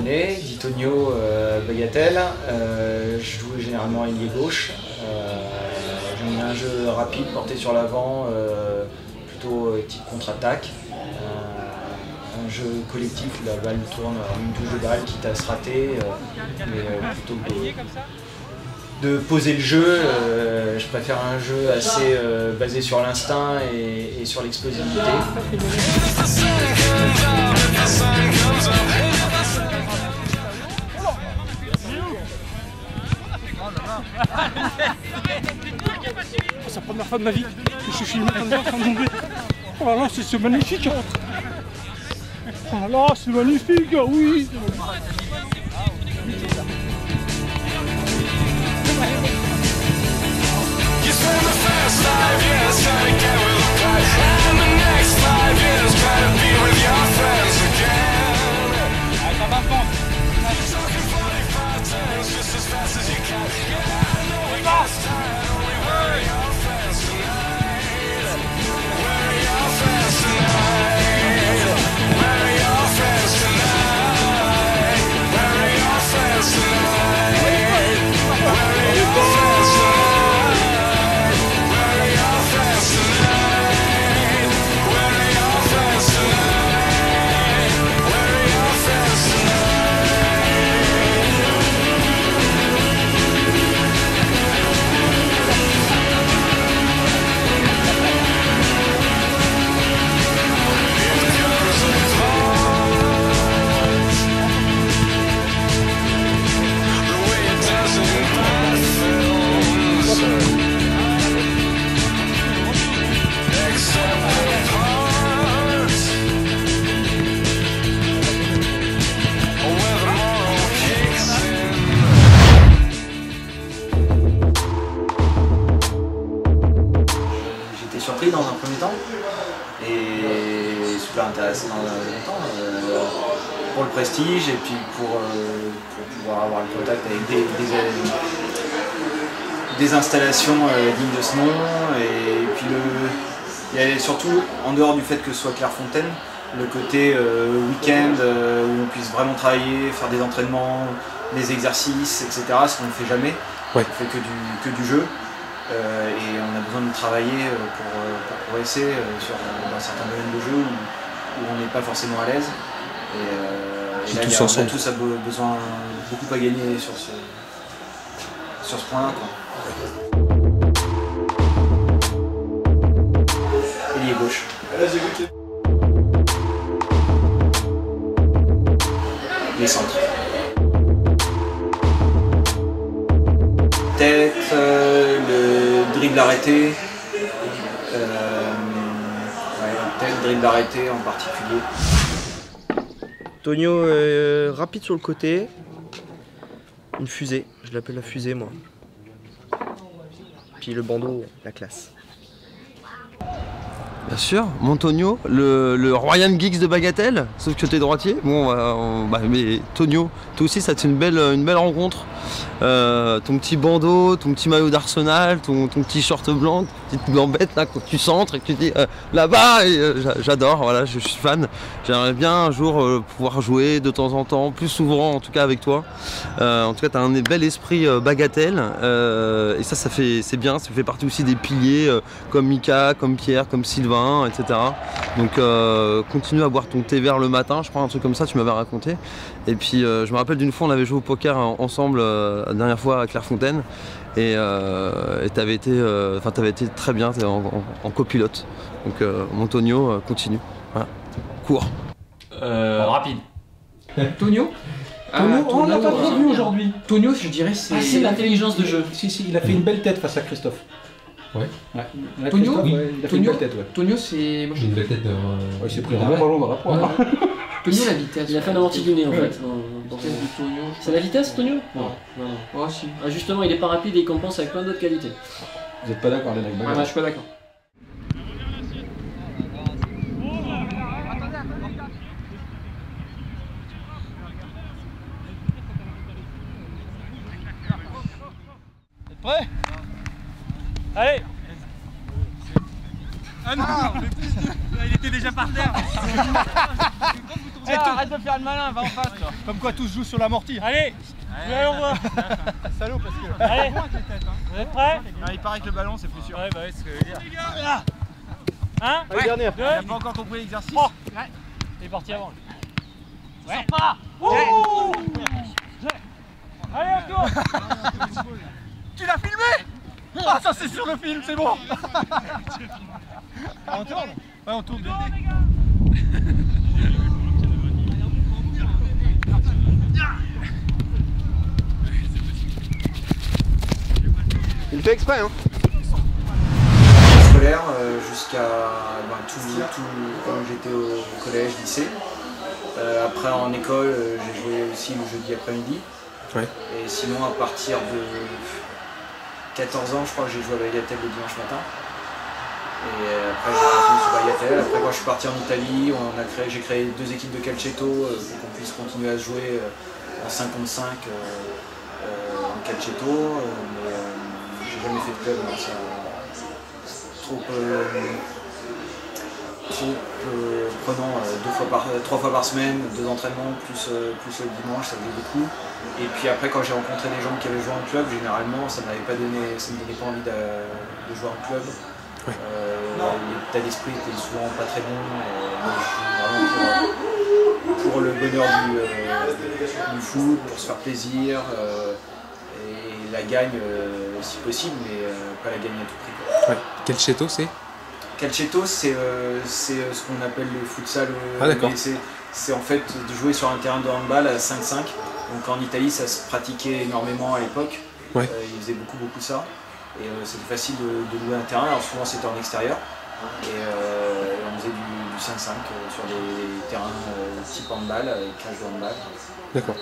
connaît, dit Tonio Bagatelle. Je joue généralement ailier gauche. J'aime bien un jeu rapide, porté sur l'avant, plutôt type contre-attaque. Un jeu collectif où la balle tourne, une touche de balle quitte à se rater, mais plutôt que de poser le jeu, je préfère un jeu assez basé sur l'instinct et sur l'explosivité. C'est la première fois de ma vie que je suis maintenant en train de jongler. Oh là là, c'est magnifique. Oh là là, c'est magnifique, oui. Surpris dans un premier temps et super intéressé dans le temps pour le prestige et puis pour pouvoir avoir le contact avec des installations dignes de ce nom et puis il y a surtout en dehors du fait que ce soit Clairefontaine le côté week-end où on puisse vraiment travailler, faire des entraînements, des exercices, etc. Ce qu'on ne fait jamais, on fait que du jeu. Et on a besoin de travailler pour progresser dans certains domaines de jeu où on n'est pas forcément à l'aise. Et là, on a tous besoin beaucoup à gagner sur ce point-là. Ailier gauche. Les centres. Tête, le dribble arrêté, tête, dribble arrêté en particulier. Tonio rapide sur le côté, une fusée, je l'appelle la fusée moi. Puis le bandeau, la classe. Bien sûr, mon Tonio, le Ryan Giggs de Bagatelle, sauf que t'es droitier. Bon, mais Tonio, toi aussi, ça c'est une belle rencontre. Ton petit bandeau, ton petit maillot d'Arsenal, ton petit short blanc, petite gambette là quand tu centres et que tu dis là-bas, j'adore, voilà, je suis fan. J'aimerais bien un jour pouvoir jouer de temps en temps, plus souvent en tout cas avec toi. En tout cas, tu as un bel esprit Bagatelle et ça c'est bien, ça fait partie aussi des piliers comme Mika, comme Pierre, comme Sylvain, etc. Donc continue à boire ton thé vert le matin, je crois, un truc comme ça, tu m'avais raconté. Et puis je me rappelle d'une fois, on avait joué au poker ensemble la dernière fois à Clairefontaine et t'avais été très bien en copilote. Donc mon Tonio, continue, voilà. Cours. Rapide. Tonio on l'a pas trop vu aujourd'hui. Tonio, je dirais, c'est l'intelligence de jeu. Si, il a fait une belle tête face à Christophe. Ouais. Tonio, il a fait une belle tête, ouais. Tonio, c'est. J'ai une belle tête de. Il s'est pris un bon ballon dans la poire. Tonio, la vitesse. Il a fait un amorti du nez en fait. C'est la vitesse, Tonio? Non. Oh, si. Ah, justement, il est pas rapide et il compense avec plein d'autres qualités. Vous êtes pas d'accord, les mecs? Ah, je suis pas d'accord. Prêt? Allez! Ah non! Il était déjà par terre! arrête de faire le malin, va en face toi. Comme quoi tout se joue sur l'amorti. Allez, on voit. Salaud parce que... Allez, vous êtes prêts? Il paraît que le ballon c'est plus sûr. Ouais, bah ouais, c'est ce que je veux dire. Hein? Allez, dernière. Il n'a pas encore compris l'exercice. Il est parti avant. Ouais. Pas. Oh. Allez, à toi. Tu l'as filmé? Ah, ça c'est sur le film, c'est bon. On tourne? Ouais, on tourne. Il fait exprès, hein. Scolaire jusqu'à tout quand j'étais au collège, lycée. Après en école, j'ai joué aussi le jeudi après-midi. Ouais. Et sinon à partir de 14 ans, je crois que j'ai joué à Bagatelle le dimanche matin. Et après j'ai continué sur Bagatelle. Après quand je suis parti en Italie, j'ai créé 2 équipes de calcetto pour qu'on puisse continuer à jouer en 5 contre 5 en calcetto. Mais j'ai jamais fait de club, donc c'est trop prenant 3 fois par semaine, 2 entraînements plus le dimanche, ça faisait beaucoup. Et puis après quand j'ai rencontré des gens qui avaient joué en club, généralement ça ne me donnait pas envie de jouer en club. Ouais. L'état d'esprit était souvent pas très bon. Moi, je joue vraiment pour le bonheur du foot, pour se faire plaisir. Et la gagne si possible, mais pas la gagner à tout prix. Ouais. Calcetto, c'est? Calcetto, c'est ce qu'on appelle le futsal. Ah, d'accord. C'est en fait de jouer sur un terrain de handball à 5-5. Donc en Italie, ça se pratiquait énormément à l'époque. Ouais. Ils faisaient beaucoup ça. Et c'était facile de louer un terrain. Alors souvent c'était en extérieur. Et on faisait du 5-5 sur des terrains type handball, avec cage de handball. D'accord.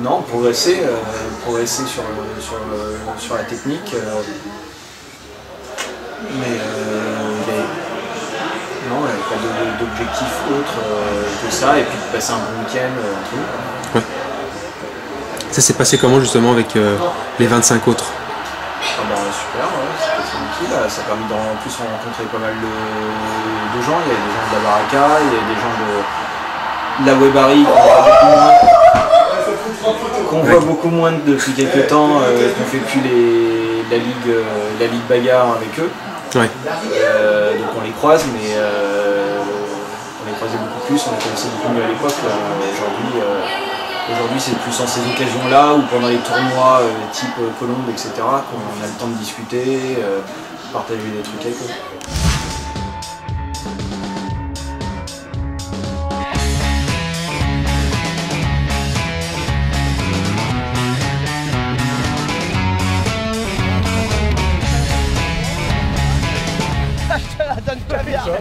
Non, progresser sur la technique. Mais non, il n'y avait pas d'objectif autre que ça. Et puis de passer un bon week-end entre nous. Ouais. Ça s'est passé comment justement avec les 25 autres? Ah bah, super, ouais, c'était tranquille. Ça a permis en plus de rencontrer pas mal de gens. Il y avait des gens de la Baraka, il y avait des gens de la Webari qu'on voit beaucoup moins depuis quelques temps, qu'on fait plus la ligue bagarre avec eux. Ouais. Donc on les croise, mais on les croisait beaucoup plus, on les connaissait beaucoup mieux à l'époque. Aujourd'hui c'est plus en ces occasions-là ou pendant les tournois type Colombe, etc. qu'on a le temps de discuter, partager des trucs avec eux.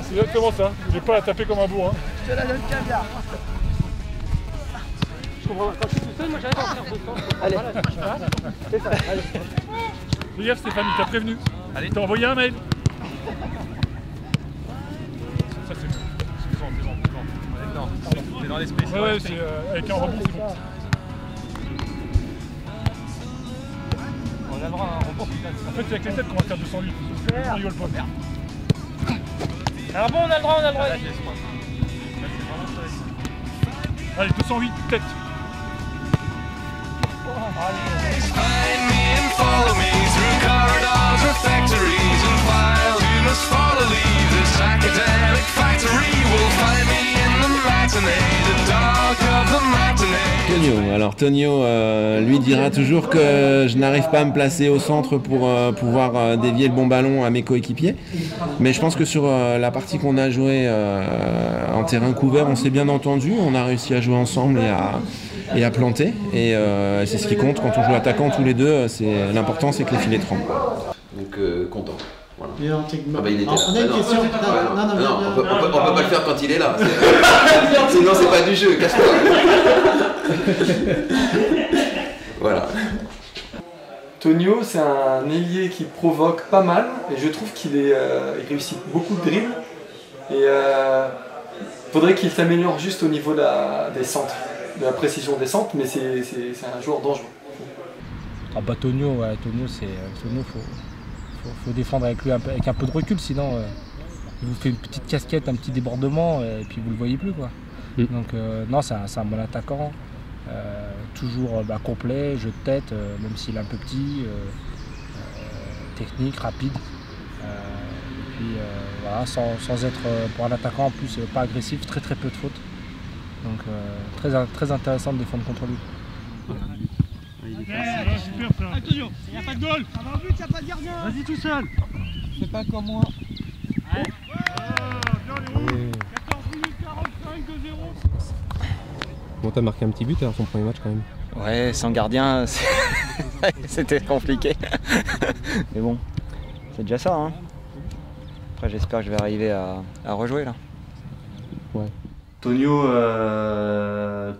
C'est exactement ça. J'ai pas à taper comme un bourrin. Je te la donne caviar. Je comprends. Quand je suis tout seul, moi j'arrive à en faire 200. Allez. C'est ça. Allez. Fais gaffe Stéphanie, t'as prévenu. Allez, t'as envoyé un mail. Ça c'est bon. C'est bon. C'est dans l'esprit. Ouais, c'est avec un rebond, c'est bon. On aura un rebond. En fait, c'est avec les têtes qu'on va faire 208. On rigole pas. Merde. Alors bon, on a le droit, Allez, 208, tête. Tonio, alors Tonio lui dira toujours que je n'arrive pas à me placer au centre pour pouvoir dévier le bon ballon à mes coéquipiers, mais je pense que sur la partie qu'on a jouée en terrain couvert, on s'est bien entendu, on a réussi à jouer ensemble et à planter, et c'est ce qui compte quand on joue attaquant tous les deux, l'important c'est que les filets tremblent. Donc content. Voilà. Ah bah, il était là. on a une question. Non, on peut pas le faire quand il est là. Sinon c'est pas du jeu, cache-toi. Voilà. Tonio, c'est un ailier qui provoque pas mal et je trouve qu'il il réussit beaucoup de dribbles. Et faudrait qu'il s'améliore juste au niveau des centres, de la précision des centres, mais c'est un joueur dangereux. Ah bah Tonio, ouais, Tonio faut défendre avec lui avec un peu de recul, sinon il vous fait une petite casquette, un petit débordement et puis vous le voyez plus quoi. Donc non, c'est un bon attaquant, toujours complet, jeu de tête, même s'il est un peu petit, technique, rapide. Et puis voilà, sans être pour un attaquant en plus pas agressif, très peu de fautes. Donc très intéressant de défendre contre lui. Super ça. Attention, il n'y a pas de goal. Ça va au but, il n'y a pas de gardien. Vas-y tout seul. C'est pas comme moi. Ouais. Bien les 14 minutes 45, 2-0. Bon, t'as marqué un petit but dans ton premier match quand même. Ouais, sans gardien, c'était compliqué. Mais bon, c'est déjà ça. Hein. Après, j'espère que je vais arriver à rejouer là. Ouais. Tonio, un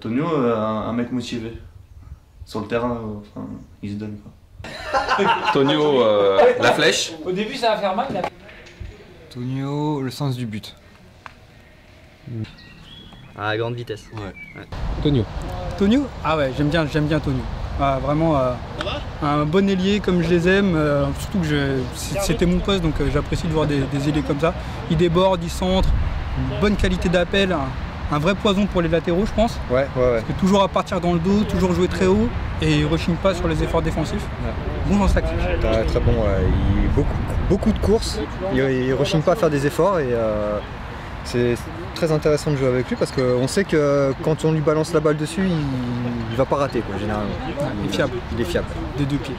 mec motivé. Sur le terrain, il se donne quoi. Tonio, la flèche. Au début ça va faire mal. Tonio, le sens du but. À grande vitesse. Ouais. Tonio. Tonio? Ah ouais, j'aime bien Tonio. Ah, vraiment un bon ailier comme je les aime, surtout que c'était mon poste donc j'apprécie de voir des ailiers comme ça. Il déborde, il centre, une bonne qualité d'appel, un vrai poison pour les latéraux je pense. Ouais. Parce que toujours à partir dans le dos, toujours jouer très haut et il rechigne pas sur les efforts défensifs. Bon dans sa tactique. Très bon, beaucoup de courses, il rechigne pas à faire des efforts et c'est très intéressant de jouer avec lui parce qu'on sait que quand on lui balance la balle dessus, il va pas rater quoi, généralement. Il est fiable. Il est fiable. Des deux pieds.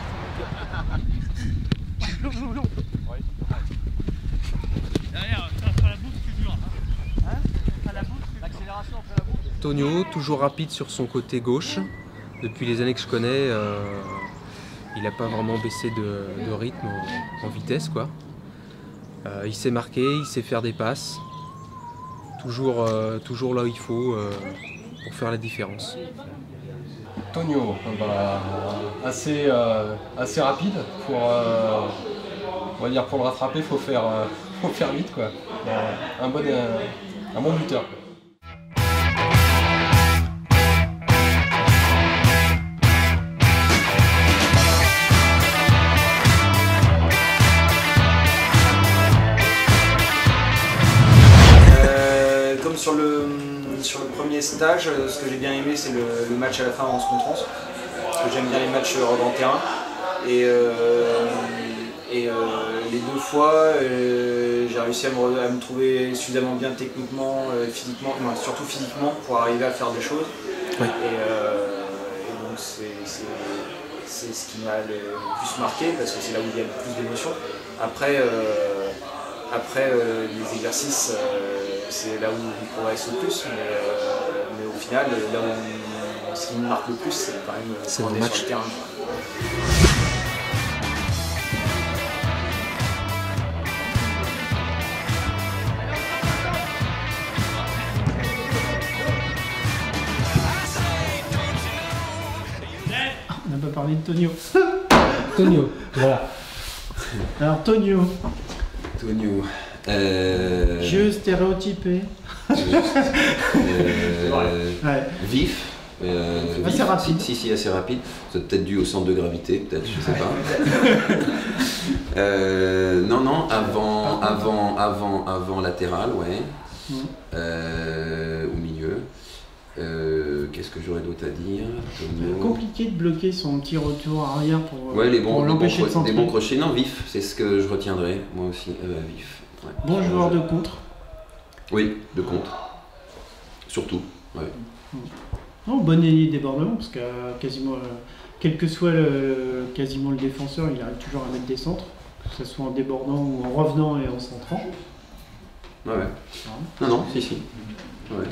Tonio, toujours rapide sur son côté gauche. Depuis les années que je connais, il n'a pas vraiment baissé de rythme en vitesse, quoi. Il sait marquer, il sait faire des passes. Toujours là où il faut pour faire la différence. Tonio, assez rapide. On va dire pour le rattraper, faut faire vite quoi. Un bon buteur. Comme sur le premier stage, ce que j'ai bien aimé c'est le match à la fin en 11 contre 11. Parce que j'aime bien les matchs en terrain. Et les deux fois, j'ai réussi à me trouver suffisamment bien techniquement, physiquement, surtout physiquement, pour arriver à faire des choses. Ouais. Et donc c'est ce qui m'a le plus marqué, parce que c'est là où il y a le plus d'émotion. Après les exercices, c'est là où il progresse le plus, mais au final, là où ce qui me marque le plus, c'est quand même quand on est sur le terrain. On n'a pas parlé de Tonio. Tonio, voilà. Alors Tonio. Tonio. Jeu stéréotypé. Ouais. Vif. Assez rapide. Si, assez rapide. C'est peut-être dû au centre de gravité, peut-être, je sais pas. Non, avant latéral, ouais. Au milieu. Qu'est-ce que j'aurais d'autre à dire? Compliqué de bloquer son petit retour arrière pour l'empêcher de centrer. Des bons crochets, non, vif, c'est ce que je retiendrai, moi aussi, vif. Ouais. Bon joueur de contre. Oui, de contre. Surtout, ouais. Non, bon ailier débordement, parce que quasiment, quel que soit quasiment le défenseur, il arrive toujours à mettre des centres, que ce soit en débordant ou en revenant et en centrant. Ouais. Non, si. Ouais.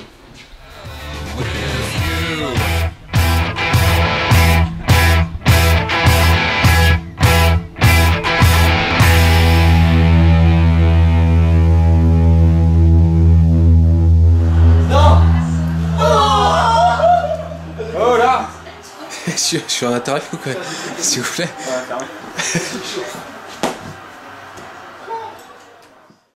Oh là. Je suis en interview quoi, s'il vous plaît.